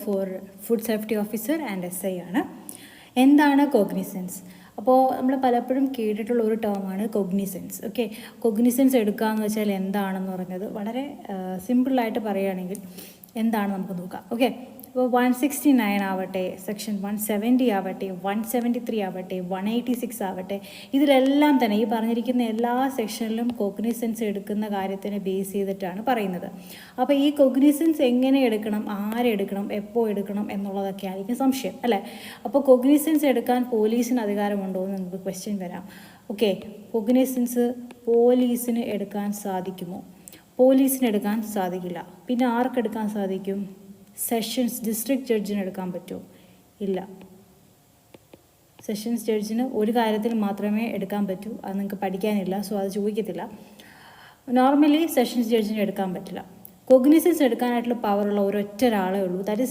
For food safety officer and SI ആണ്. എന്താണ് cognisance? അപ്പോൾ നമ്മൾ പലപ്പോഴും കേട്ടിട്ടുള്ള ഒരു ടേമാണ് കോഗ്നിസൻസ്. ഓക്കെ, കോഗ്നിസൻസ് എടുക്കുക എന്ന് വെച്ചാൽ എന്താണെന്ന് പറഞ്ഞത് വളരെ സിമ്പിളായിട്ട് പറയുകയാണെങ്കിൽ എന്താണ് നമുക്ക് നോക്കാം. ഓക്കെ, ഇപ്പോൾ 169 ആവട്ടെ, സെക്ഷൻ 170 ആവട്ടെ, 173 ആവട്ടെ, 186 ആവട്ടെ, ഇതിലെല്ലാം തന്നെ ഈ പറഞ്ഞിരിക്കുന്ന എല്ലാ സെക്ഷനിലും കോഗ്നിസൻസ് എടുക്കുന്ന കാര്യത്തിനെ ബേസ് ചെയ്തിട്ടാണ് പറയുന്നത്. അപ്പോൾ ഈ കോഗ്നിസൻസ് എങ്ങനെ എടുക്കണം, ആരെടുക്കണം, എപ്പോൾ എടുക്കണം എന്നുള്ളതൊക്കെ ആയിരിക്കും സംശയം, അല്ലേ? അപ്പോൾ കോഗ്നിസൻസ് എടുക്കാൻ പോലീസിന് അധികാരമുണ്ടോ എന്ന് നിങ്ങൾക്ക് ക്വസ്റ്റ്യൻ വരാം. ഓക്കെ, കോഗ്നിസൻസ് പോലീസിന് എടുക്കാൻ സാധിക്കുമോ? പോലീസിന് എടുക്കാൻ സാധിക്കില്ല. പിന്നെ ആർക്കെടുക്കാൻ സാധിക്കും? സെഷൻസ് ഡിസ്ട്രിക്ട് ജഡ്ജിന് എടുക്കാൻ പറ്റുമോ? ഇല്ല. സെഷൻസ് ജഡ്ജിന് ഒരു കാര്യത്തിൽ മാത്രമേ എടുക്കാൻ പറ്റൂ. അത് നിങ്ങൾക്ക് പഠിക്കാനില്ല, സോ അത് ചോദിക്കത്തില്ല. നോർമലി സെഷൻസ് ജഡ്ജിന് എടുക്കാൻ പറ്റില്ല. കോഗ്നിസൻസ് എടുക്കാനായിട്ടുള്ള പവറുള്ള ഒരൊറ്റ ഒരാളേ ഉള്ളൂ, ദാറ്റ് ഈസ്